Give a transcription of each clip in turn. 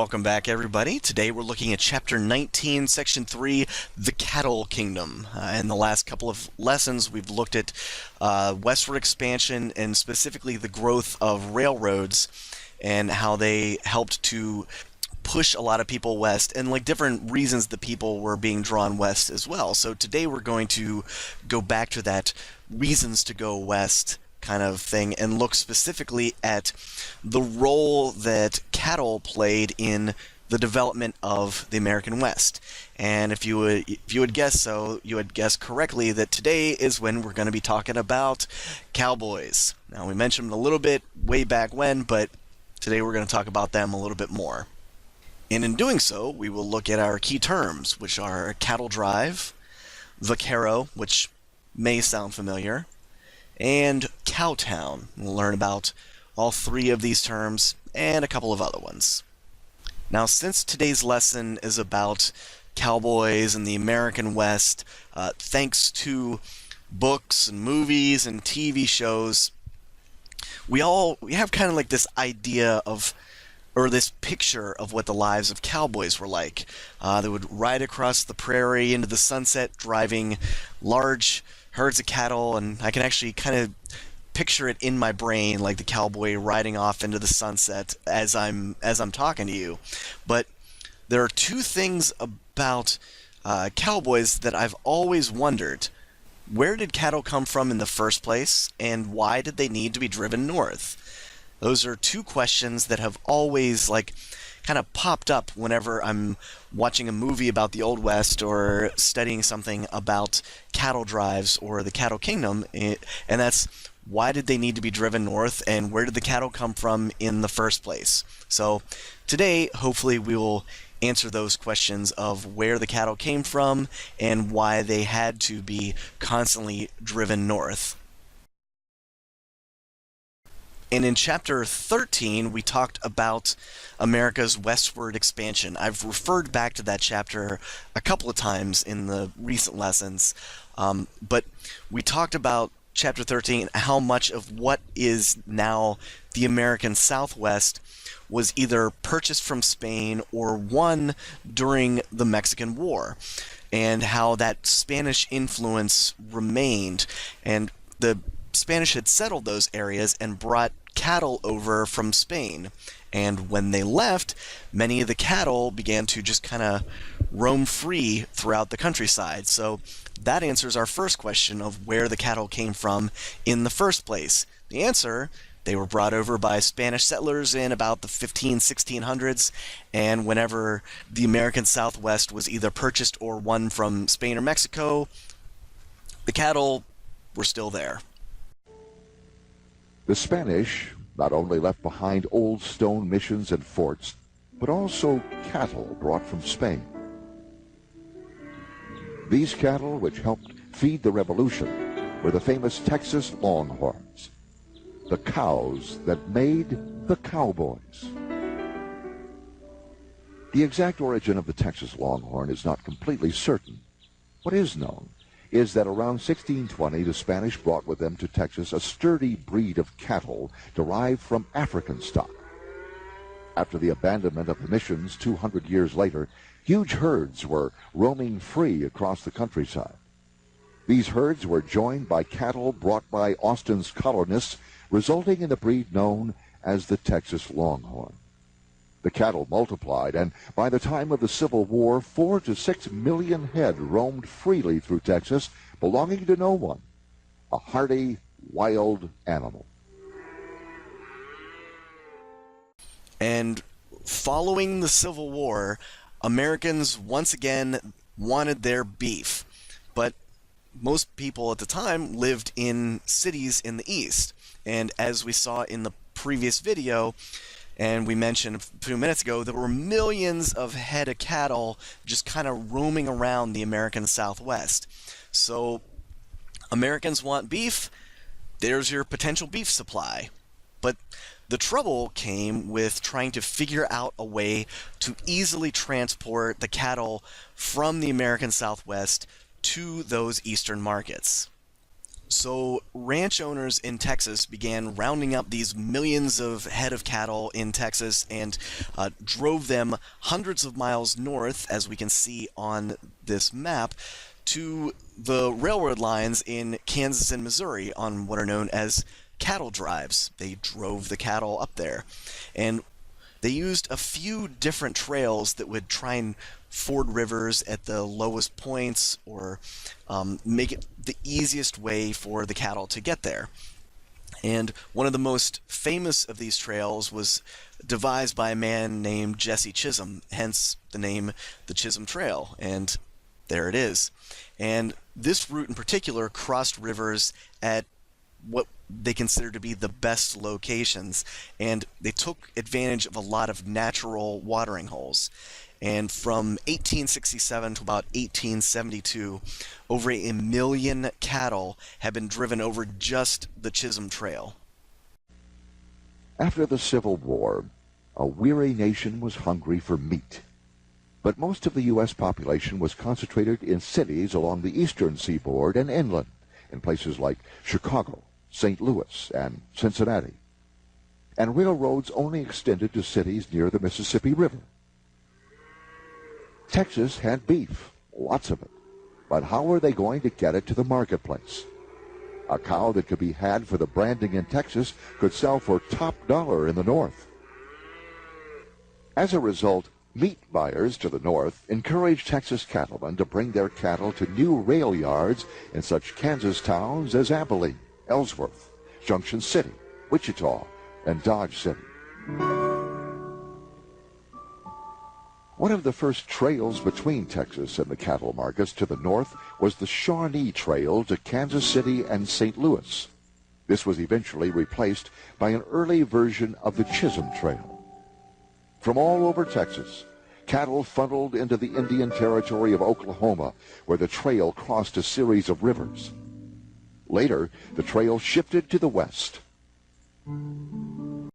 welcome back, everybody. Today we're looking at Chapter 19, Section 3, The Cattle Kingdom. In the last couple of lessons, we've looked at westward expansion and specifically the growth of railroads and how they helped to push a lot of people west and like different reasons the people were being drawn west as well. So today we're going to go back to that reasons to go west kind of thing and look specifically at the role that cattle played in the development of the American West. And if you would guess so, you would guess correctly that today is when we're going to be talking about cowboys. Now, we mentioned them a little bit way back when, but today we're going to talk about them a little bit more. And in doing so, we will look at our key terms, which are cattle drive, vaquero, which may sound familiar, and cowtown. We'll learn about all three of these terms and a couple of other ones. Now, since today's lesson is about cowboys and the American West, thanks to books and movies and TV shows, we have kind of like this idea of, or this picture of what the lives of cowboys were like. They would ride across the prairie into the sunset, driving large herds of cattle, and I can actually kind of picture it in my brain, like the cowboy riding off into the sunset as I'm talking to you. But there are two things about cowboys that I've always wondered. Where did cattle come from in the first place, and why did they need to be driven north? Those are two questions that have always kind of popped up whenever I'm watching a movie about the Old West or studying something about cattle drives or the cattle kingdom, and that's why did they need to be driven north and where did the cattle come from in the first place? So today, hopefully, we will answer those questions of where the cattle came from and why they had to be constantly driven north. And in Chapter 13, we talked about America's westward expansion. I've referred back to that chapter a couple of times in the recent lessons, but we talked about Chapter 13, how much of what is now the American Southwest was either purchased from Spain or won during the Mexican War, and how that Spanish influence remained. And the Spanish had settled those areas and brought cattle over from Spain. And when they left, many of the cattle began to just kind of roam free throughout the countryside. So that answers our first question of where the cattle came from in the first place. The answer, they were brought over by Spanish settlers in about the 1600s, and whenever the American Southwest was either purchased or won from Spain or Mexico, the cattle were still there. The Spanish not only left behind old stone missions and forts, but also cattle brought from Spain. These cattle, which helped feed the revolution, were the famous Texas Longhorns, the cows that made the cowboys. The exact origin of the Texas Longhorn is not completely certain. What is known is that around 1620 the Spanish brought with them to Texas a sturdy breed of cattle derived from African stock. After the abandonment of the missions 200 years later, huge herds were roaming free across the countryside. These herds were joined by cattle brought by Austin's colonists, resulting in the breed known as the Texas Longhorn. The cattle multiplied, and by the time of the Civil War, 4 to 6 million head roamed freely through Texas, belonging to no one, a hardy, wild animal. And following the Civil War, Americans once again wanted their beef, but most people at the time lived in cities in the East. And as we saw in the previous video, and we mentioned a few minutes ago, there were millions of head of cattle just kind of roaming around the American Southwest. So Americans want beef, there's your potential beef supply. But the trouble came with trying to figure out a way to easily transport the cattle from the American Southwest to those eastern markets. So, ranch owners in Texas began rounding up these millions of head of cattle in Texas and drove them hundreds of miles north, as we can see on this map, to the railroad lines in Kansas and Missouri on what are known as cattle drives. They drove the cattle up there. And they used a few different trails that would try and ford rivers at the lowest points or make it the easiest way for the cattle to get there. And one of the most famous of these trails was devised by a man named Jesse Chisholm, hence the name the Chisholm Trail. And there it is. And this route in particular crossed rivers at what they considered to be the best locations, and they took advantage of a lot of natural watering holes. And from 1867 to about 1872, over 1 million cattle have been driven over just the Chisholm Trail. After the Civil War, a weary nation was hungry for meat. But most of the U.S. population was concentrated in cities along the eastern seaboard and inland, in places like Chicago, St. Louis, and Cincinnati. And railroads only extended to cities near the Mississippi River. Texas had beef, lots of it. But how were they going to get it to the marketplace? A cow that could be had for the branding in Texas could sell for top dollar in the north. As a result, meat buyers to the north encouraged Texas cattlemen to bring their cattle to new rail yards in such Kansas towns as Abilene, Ellsworth, Junction City, Wichita, and Dodge City. One of the first trails between Texas and the cattle markets to the north was the Shawnee Trail to Kansas City and St. Louis. This was eventually replaced by an early version of the Chisholm Trail. From all over Texas, cattle funneled into the Indian Territory of Oklahoma, where the trail crossed a series of rivers. Later, the trail shifted to the west. And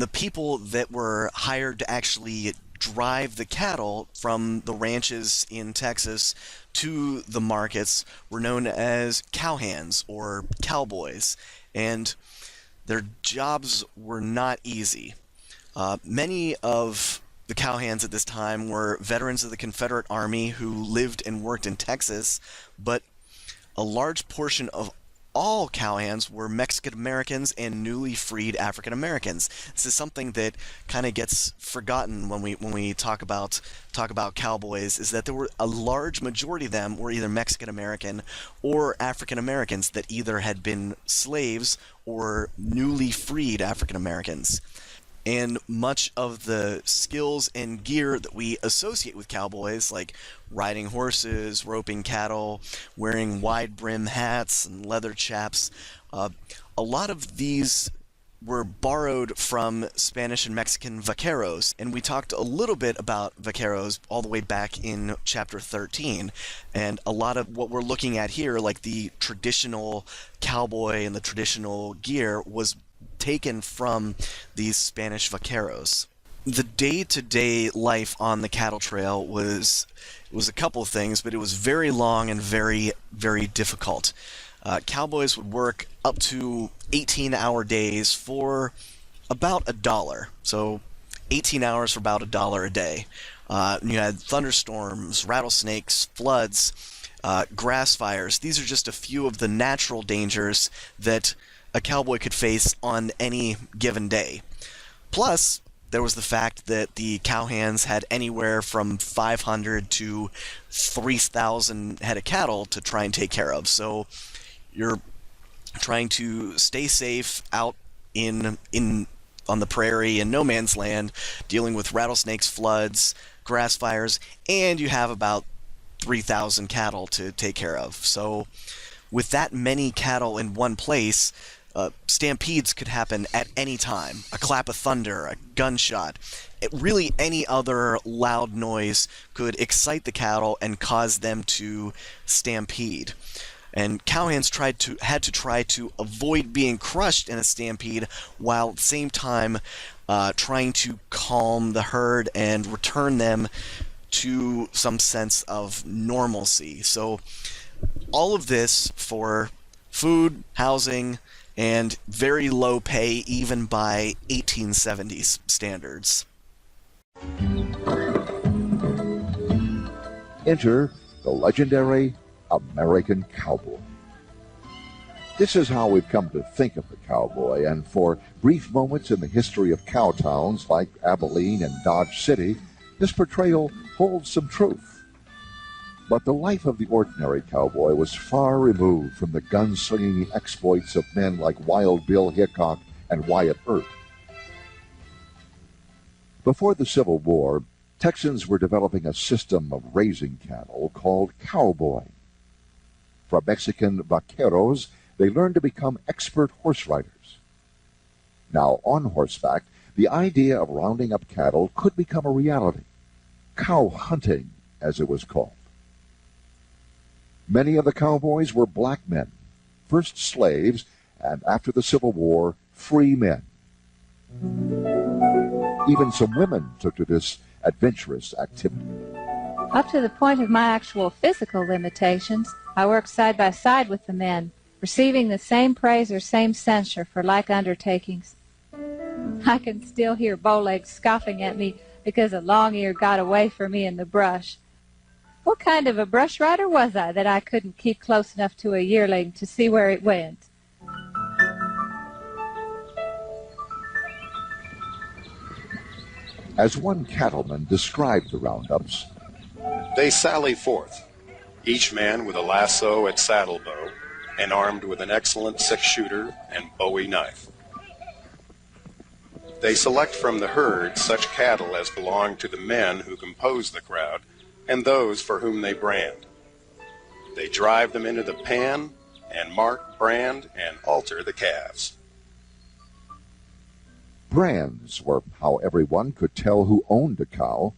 the people that were hired to actually drive the cattle from the ranches in Texas to the markets were known as cowhands or cowboys, and their jobs were not easy. Many of the cowhands at this time were veterans of the Confederate Army who lived and worked in Texas, but a large portion of all cowhands were Mexican Americans and newly freed African Americans. This is something that kind of gets forgotten when we talk about cowboys, is that there were a large majority of them were either Mexican American or African Americans that either had been slaves or newly freed African Americans. And much of the skills and gear that we associate with cowboys, like riding horses, roping cattle, wearing wide brim hats and leather chaps, a lot of these were borrowed from Spanish and Mexican vaqueros. And we talked a little bit about vaqueros all the way back in chapter 13. And a lot of what we're looking at here, like the traditional cowboy and the traditional gear, was taken from these Spanish vaqueros. The day-to-day life on the cattle trail was a couple of things, but it was very long and very, very difficult. Cowboys would work up to 18-hour days for about $1. So 18 hours for about $1 a day. You had thunderstorms, rattlesnakes, floods, grass fires. These are just a few of the natural dangers that a cowboy could face on any given day. Plus, there was the fact that the cowhands had anywhere from 500 to 3,000 head of cattle to try and take care of. So you're trying to stay safe out on the prairie in no man's land, dealing with rattlesnakes, floods, grass fires, and you have about 3,000 cattle to take care of. So with that many cattle in one place, stampedes could happen at any time. A clap of thunder, a gunshot, really any other loud noise could excite the cattle and cause them to stampede. And cowhands had to try to avoid being crushed in a stampede, while at the same time trying to calm the herd and return them to some sense of normalcy. So All of this for food, housing, and very low pay even by 1870s standards. Enter the legendary American cowboy. This is how we've come to think of the cowboy, and for brief moments in the history of cow towns like Abilene and Dodge City, this portrayal holds some truth. But the life of the ordinary cowboy was far removed from the gunslinging exploits of men like Wild Bill Hickok and Wyatt Earp. Before the Civil War, Texans were developing a system of raising cattle called cowboying. From Mexican vaqueros, they learned to become expert horse riders. Now, on horseback, the idea of rounding up cattle could become a reality. Cow hunting, as it was called. Many of the cowboys were black men, first slaves, and after the Civil War, free men. Even some women took to this adventurous activity. Up to the point of my actual physical limitations, I worked side by side with the men, receiving the same praise or same censure for like undertakings. I can still hear Bowleg scoffing at me because a long ear got away from me in the brush. What kind of a brush rider was I that I couldn't keep close enough to a yearling to see where it went? As one cattleman described the roundups, they sally forth, each man with a lasso at saddle bow, and armed with an excellent six-shooter and bowie knife. They select from the herd such cattle as belong to the men who compose the crowd, and those for whom they brand. They drive them into the pan, and mark, brand, and alter the calves. Brands were how everyone could tell who owned a cow.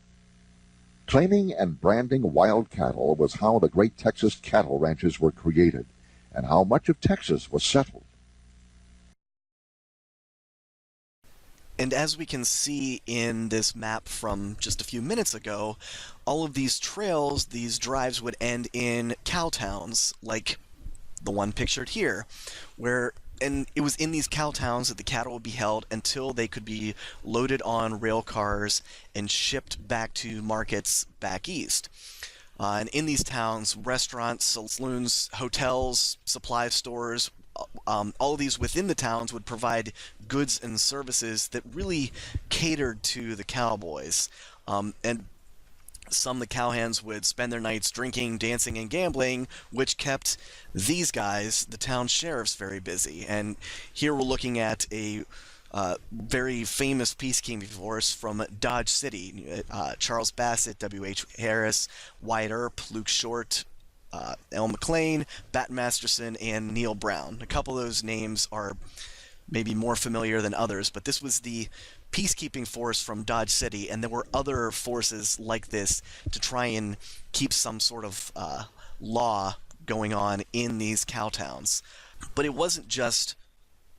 Claiming and branding wild cattle was how the great Texas cattle ranches were created, and how much of Texas was settled. And as we can see in this map from just a few minutes ago, all of these trails, these drives would end in cow towns, like the one pictured here, and it was in these cow towns that the cattle would be held until they could be loaded on rail cars and shipped back to markets back east. And in these towns, restaurants, saloons, hotels, supply stores, all of these within the towns would provide goods and services that really catered to the cowboys. And some of the cowhands would spend their nights drinking, dancing, and gambling, which kept these guys, the town sheriffs, very busy. And here we're looking at a very famous peacekeeping force from Dodge City. Charles Bassett, W.H. Harris, Wyatt Earp, Luke Short, El McLean, Bat Masterson, and Neil Brown. A couple of those names are maybe more familiar than others, but this was the peacekeeping force from Dodge City, and there were other forces like this to try and keep some sort of law going on in these cow towns. But it wasn't just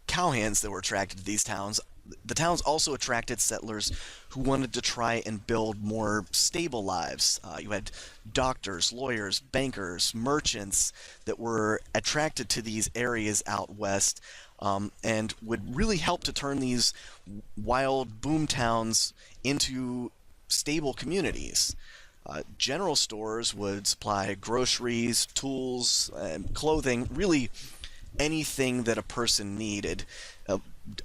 cowhands that were attracted to these towns. The towns also attracted settlers who wanted to try and build more stable lives. You had doctors, lawyers, bankers, merchants that were attracted to these areas out west, and would really help to turn these wild boom towns into stable communities. General stores would supply groceries, tools, clothing, really anything that a person needed.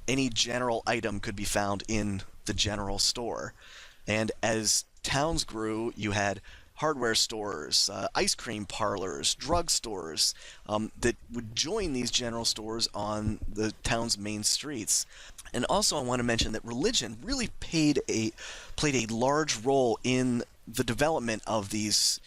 Any general item could be found in the general store. And as towns grew, you had hardware stores, ice cream parlors, drug stores that would join these general stores on the town's main streets. And also I want to mention that religion really played a large role in the development of these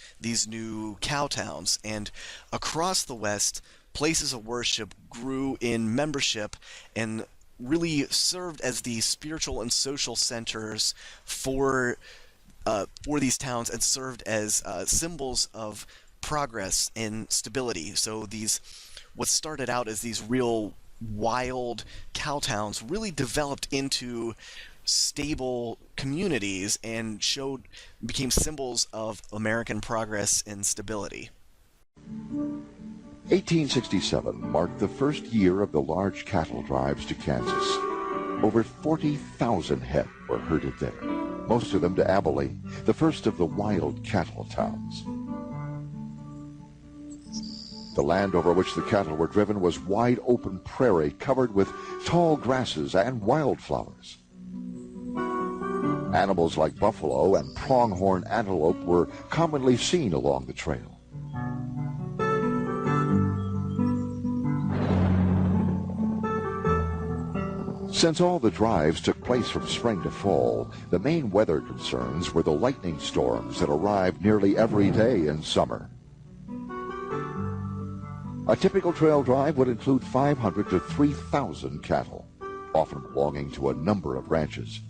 new cow towns. And across the West, places of worship grew in membership and really served as the spiritual and social centers for these towns, and served as symbols of progress and stability. So these, what started out as these real wild cow towns, really developed into stable communities and became symbols of American progress and stability. 1867 marked the first year of the large cattle drives to Kansas. Over 40,000 head were herded there, most of them to Abilene, the first of the wild cattle towns. The land over which the cattle were driven was wide open prairie covered with tall grasses and wildflowers. Animals like buffalo and pronghorn antelope were commonly seen along the trail. Since all the drives took place from spring to fall, the main weather concerns were the lightning storms that arrived nearly every day in summer. A typical trail drive would include 500 to 3,000 cattle, often belonging to a number of ranches.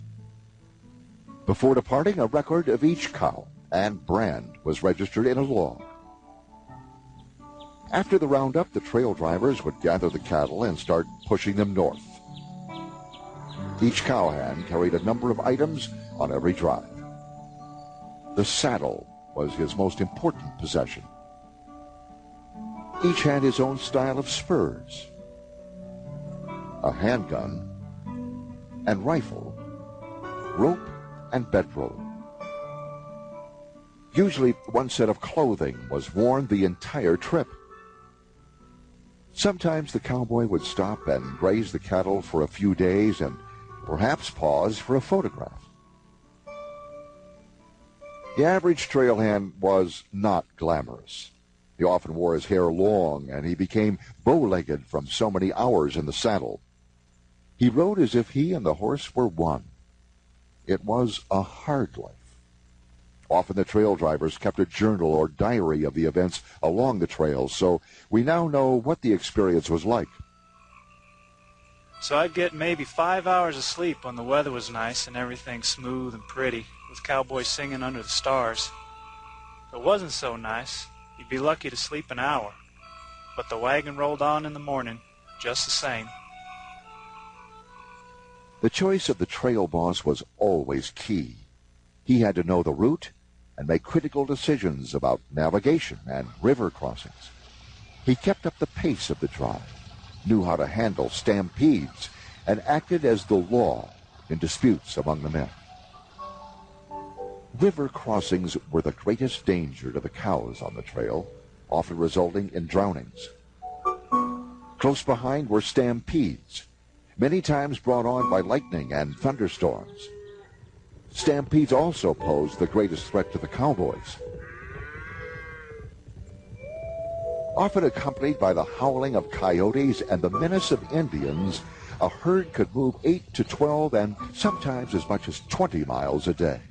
Before departing, a record of each cow and brand was registered in a log. After the roundup, the trail drivers would gather the cattle and start pushing them north. Each cowhand carried a number of items on every drive. The saddle was his most important possession. Each had his own style of spurs, a handgun and rifle, rope and bedroll. Usually one set of clothing was worn the entire trip. Sometimes the cowboy would stop and graze the cattle for a few days and perhaps pause for a photograph. The average trail hand was not glamorous. He often wore his hair long, and he became bow-legged from so many hours in the saddle. He rode as if he and the horse were one. It was a hard life. Often the trail drivers kept a journal or diary of the events along the trails, so we now know what the experience was like. So I'd get maybe 5 hours of sleep when the weather was nice and everything smooth and pretty, with cowboys singing under the stars. If it wasn't so nice, you'd be lucky to sleep an hour, but the wagon rolled on in the morning just the same. The choice of the trail boss was always key. He had to know the route and make critical decisions about navigation and river crossings. He kept up the pace of the drive, knew how to handle stampedes, and acted as the law in disputes among the men. River crossings were the greatest danger to the cows on the trail, often resulting in drownings. Close behind were stampedes, many times brought on by lightning and thunderstorms. Stampedes also posed the greatest threat to the cowboys. Often accompanied by the howling of coyotes and the menace of Indians, a herd could move 8 to 12 and sometimes as much as 20 miles a day.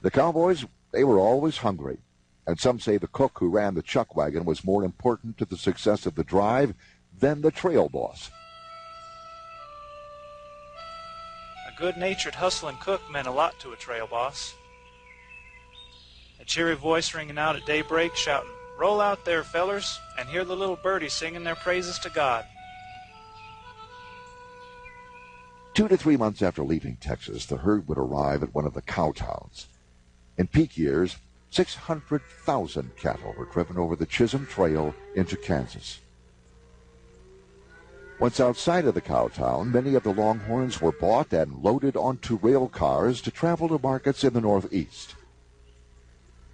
The cowboys, they were always hungry, and some say the cook who ran the chuck wagon was more important to the success of the drive than the trail boss. A good-natured hustling cook meant a lot to a trail boss. A cheery voice ringing out at daybreak shouting, "Roll out there, fellers, and hear the little birdies singing their praises to God." 2 to 3 months after leaving Texas, the herd would arrive at one of the cow towns. In peak years, 600,000 cattle were driven over the Chisholm Trail into Kansas. Once outside of the cow town, many of the longhorns were bought and loaded onto rail cars to travel to markets in the Northeast.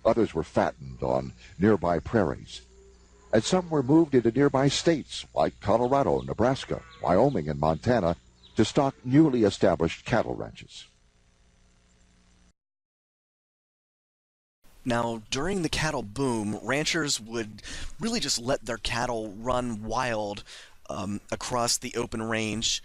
Others were fattened on nearby prairies, and some were moved into nearby states like Colorado, Nebraska, Wyoming, and Montana to stock newly established cattle ranches. Now, during the cattle boom, ranchers would really just let their cattle run wild across the open range,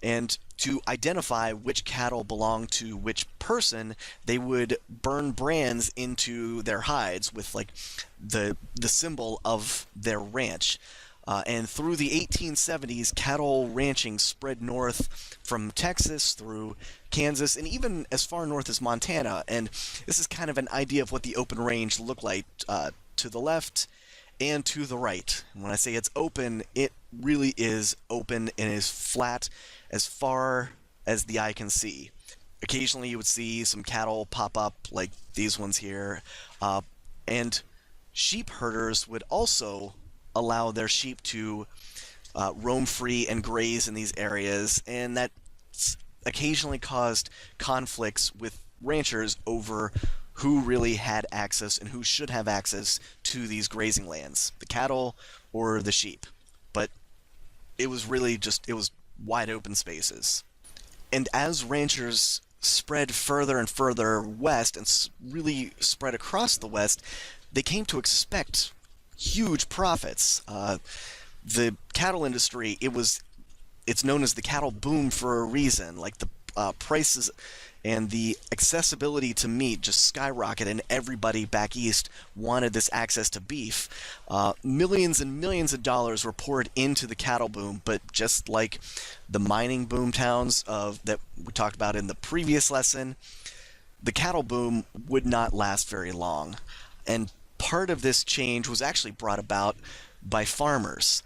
and to identify which cattle belonged to which person, they would burn brands into their hides with like the symbol of their ranch. And through the 1870s, cattle ranching spread north from Texas through Kansas and even as far north as Montana. And this is kind of an idea of what the open range looked like to the left and to the right. And when I say it's open, it really is open and is flat as far as the eye can see. Occasionally you would see some cattle pop up like these ones here. And sheep herders would also allow their sheep to roam free and graze in these areas, and that occasionally caused conflicts with ranchers over who really had access and who should have access to these grazing lands, the cattle or the sheep. But it was really just, it was wide open spaces. And as ranchers spread further and further west and really spread across the west, they came to expect huge profits. The cattle industry, it's known as the cattle boom for a reason. Like the prices and the accessibility to meat just skyrocketed, and everybody back east wanted this access to beef. Millions and millions of dollars were poured into the cattle boom, but just like the mining boom towns that we talked about in the previous lesson, the cattle boom would not last very long. And part of this change was actually brought about by farmers.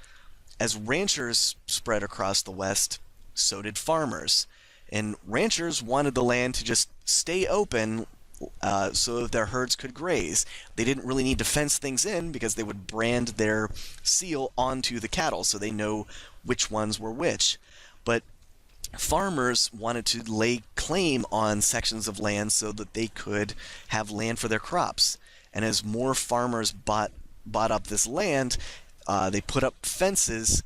As ranchers spread across the West, so did farmers. And ranchers wanted the land to just stay open so that their herds could graze. They didn't really need to fence things in because they would brand their seal onto the cattle so they know which ones were which. But farmers wanted to lay claim on sections of land so that they could have land for their crops. And as more farmers bought up this land, they put up fences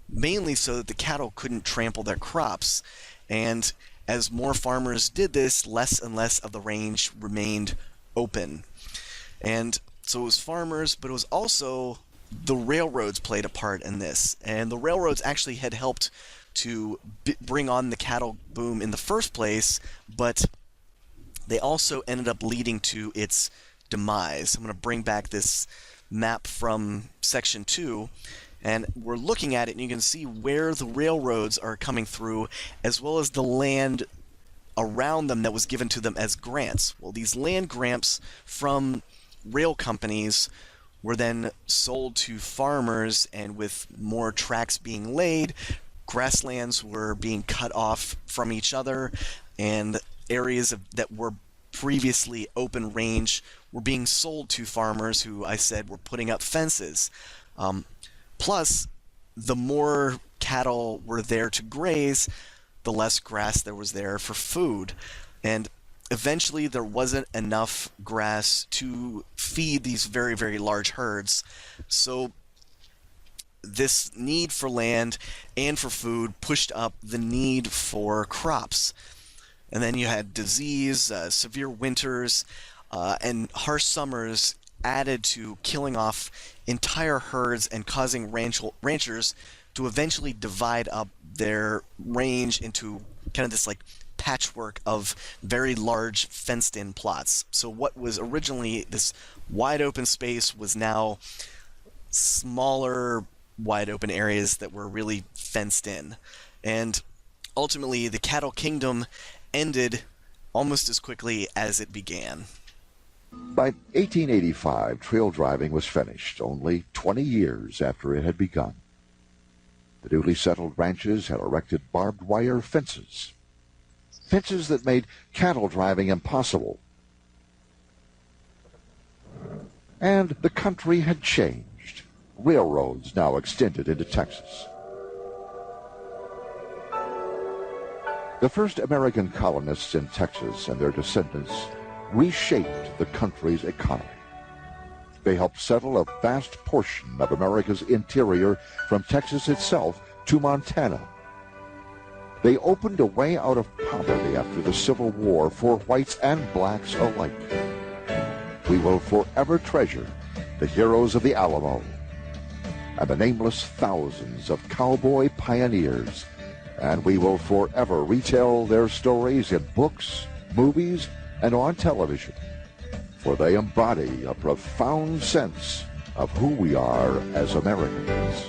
mainly so that the cattle couldn't trample their crops. And as more farmers did this, less and less of the range remained open. And so it was farmers, but it was also the railroads played a part in this. And the railroads actually had helped to bring on the cattle boom in the first place, but they also ended up leading to its demise. I'm going to bring back this map from section 2, and we're looking at it, and you can see where the railroads are coming through, as well as the land around them that was given to them as grants. Well, these land grants from rail companies were then sold to farmers, and with more tracks being laid, grasslands were being cut off from each other, and areas that were previously open range were being sold to farmers who, I said, were putting up fences. Plus, the more cattle were there to graze, the less grass there was there for food. And eventually there wasn't enough grass to feed these very, very large herds. So this need for land and for food pushed up the need for crops. And then you had disease, severe winters, and harsh summers added to killing off entire herds and causing ranchers to eventually divide up their range into kind of this like patchwork of very large fenced-in plots. So what was originally this wide open space was now smaller wide open areas that were really fenced in. And ultimately the cattle kingdom ended almost as quickly as it began. By 1885, trail driving was finished, only 20 years after it had begun. The newly settled ranches had erected barbed wire fences, fences that made cattle driving impossible. And the country had changed. Railroads now extended into Texas. The first American colonists in Texas and their descendants reshaped the country's economy. They helped settle a vast portion of America's interior from Texas itself to Montana. They opened a way out of poverty after the Civil War for whites and blacks alike. We will forever treasure the heroes of the Alamo and the nameless thousands of cowboy pioneers, and we will forever retell their stories in books, movies, and on television, for they embody a profound sense of who we are as Americans.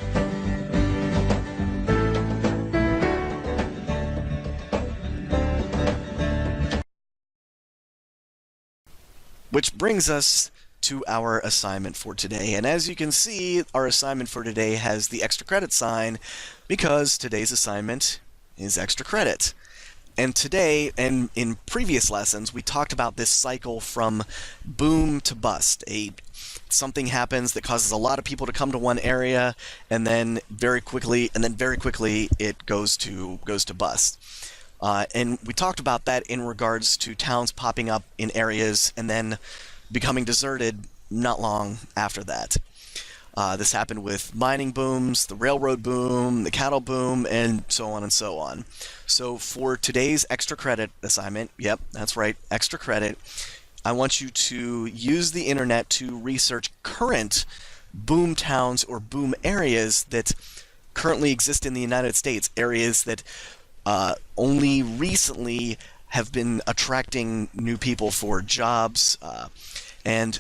Which brings us to our assignment for today. And as you can see, our assignment for today has the extra credit sign because today's assignment is extra credit. And today, and in previous lessons, we talked about this cycle from boom to bust, a something happens that causes a lot of people to come to one area, and then very quickly it goes to bust. And we talked about that in regards to towns popping up in areas and then becoming deserted not long after that. This happened with mining booms, the railroad boom, the cattle boom, and so on and so on. So for today's extra credit assignment, yep, that's right, extra credit, I want you to use the internet to research current boom towns or boom areas that currently exist in the United States, areas that only recently have been attracting new people for jobs, and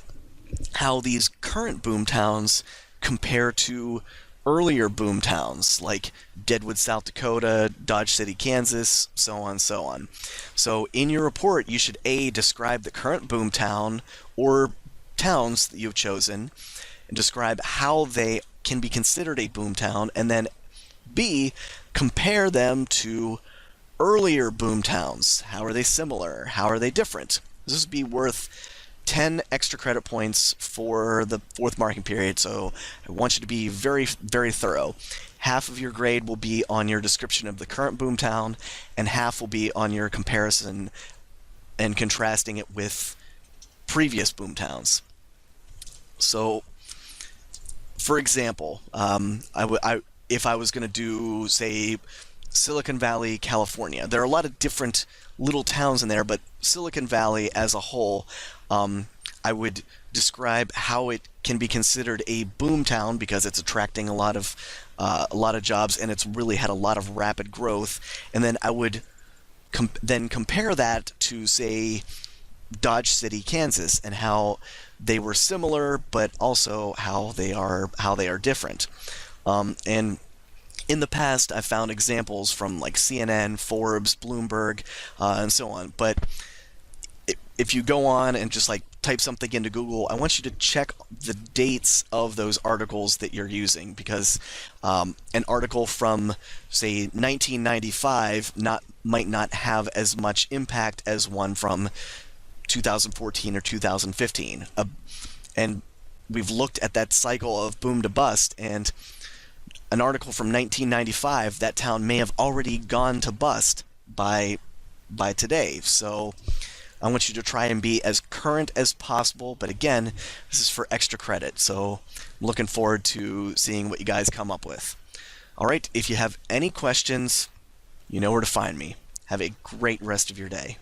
how these current boom towns compare to earlier boom towns like Deadwood, South Dakota, Dodge City, Kansas, so on and so on. So in your report, you should A, describe the current boom town or towns that you've chosen and describe how they can be considered a boom town, and then B, compare them to earlier boom towns. How are they similar? How are they different? This would be worth 10 extra credit points for the fourth marking period, so I want you to be very, very thorough. Half of your grade will be on your description of the current boomtown, and half will be on your comparison and contrasting it with previous boomtowns. So, for example, if I was going to do, say, Silicon Valley, California, there are a lot of different little towns in there, but Silicon Valley as a whole, I would describe how it can be considered a boom town because it's attracting a lot of jobs, and it's really had a lot of rapid growth. And then I would then compare that to, say, Dodge City, Kansas, and how they were similar, but also how they are different. And in the past, I've found examples from like CNN, Forbes, Bloomberg, and so on. But if you go on and just like type something into Google, I want you to check the dates of those articles that you're using, because an article from, say, 1995 might not have as much impact as one from 2014 or 2015. And we've looked at that cycle of boom to bust, and an article from 1995, that town may have already gone to bust by today. So I want you to try and be as current as possible, but again, this is for extra credit, so I'm looking forward to seeing what you guys come up with. All right, if you have any questions, you know where to find me. Have a great rest of your day.